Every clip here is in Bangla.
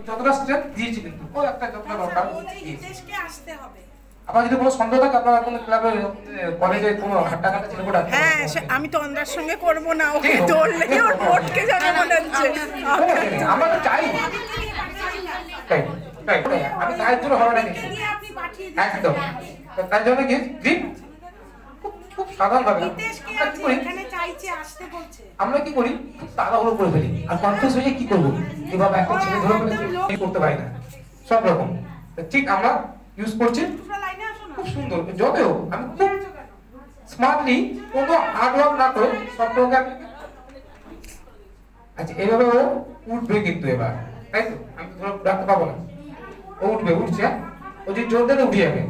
যতটা স্ট্রেপ দিয়েছি কিন্তু ও একটা যতটা দরকার হিতেশকে আসতে হবে। আপনার যদি কোনো সন্দেহ থাকে আপনারা কোনো ক্লাবে কলেজে কোনো হাট্টাঘাটা ছিল ওটা হ্যাঁ আমি তো অন্ধার সঙ্গে করবো না, ওকে ধরলেই ওর মোটকে যাবে মনে হচ্ছে। আমরা তো চাই আমি তাই জন্য হবে না একদম তাই জন্য কি খুব সাধারণ ভাবে আমরা কি করি তাড়াহুড়ো করে ফেলি আর কনফিউজ হয়ে কি করবো এভাবে একটা ছেলে ধরে ফেলে করতে পারি না সব রকম ঠিক আমরা ইউজ করছি খুব সুন্দর যদিও আমি খুব স্মার্টলি কোনো হার্ড ওয়ার্ক না করে সবটাকে আমি আচ্ছা এইভাবে ও উঠবে কিন্তু এবার তাই তো আমি ধরো রাখতে পাবো না ও উঠবে উঠছে ও যদি জোর দেবে উঠে যাবে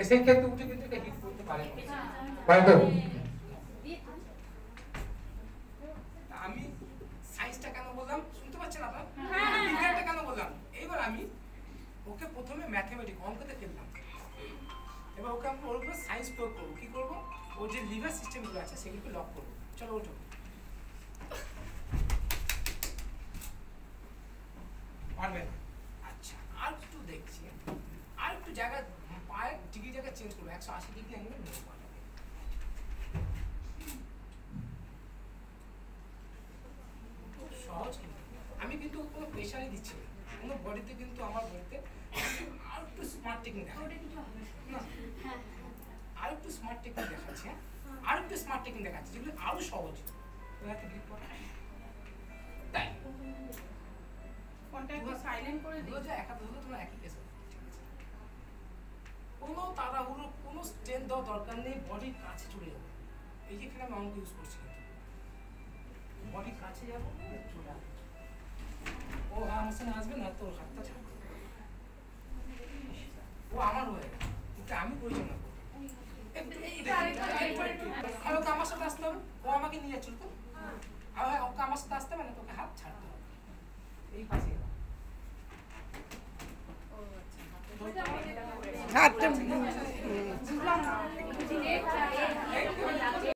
সেই ক্ষেত্রে উঠে কিন্তু এটা হিট করতে পারে তো আমি সাইন্সটা কেন বললাম শুনতে পাচ্ছেন আপনারা বিজ্ঞানটা কেন বললাম এইবার আমি ওকে প্রথমে ম্যাথমেটিক অঙ্কতে ফেললাম এবার ওকে আমি ওর উপরে সায়েন্স প্রয়োগ করবো কি করবো ওর যে লিভার সিস্টেমগুলো আছে সেগুলোকে লক করবো চলো ওঠো পারবে না আচ্ছা আর একটু দেখছি আর একটু জায়গা পায়ের ডিগ্রি জায়গা চেঞ্জ করবো 180 ডিগ্রি অ্যাঙ্গেলে নেবো সহজ কিন্তু আমি কিন্তু কোনো প্রেশারই দিচ্ছি না কোনো বডিতে কিন্তু আমার বডিতে আর একটু স্মার্ট টেকনিক আর একটু স্মার্ট টেকনিক দেখাচ্ছি আর একটু স্মার্ট টেকনিক দেখাচ্ছি যেগুলো আরো সহজ তাই কোনটা একটু সাইলেন্ট করে দিও যে একা ধরো তোমরা একই কেস কোনো তাড়াহুড়ো কোনো স্ট্রেন দেওয়ার দরকার নেই বডির কাছে চলে যাবে এই যে এখানে আমি অঙ্ক ইউজ করছি বডির কাছে যাবো চলে আসবে ও আমার সঙ্গে আসবে না তো হাতটা ছাড়বে ও আমার হয়ে কিন্তু আমি পরিচালনা করবো একটু আমার সাথে আসতে হবে ও আমাকে নিয়ে যাচ্ছিল তো ওকে আমার সাথে আসতে হবে না তোকে হাত ছাড়তে হবে এই পাশে হাতটা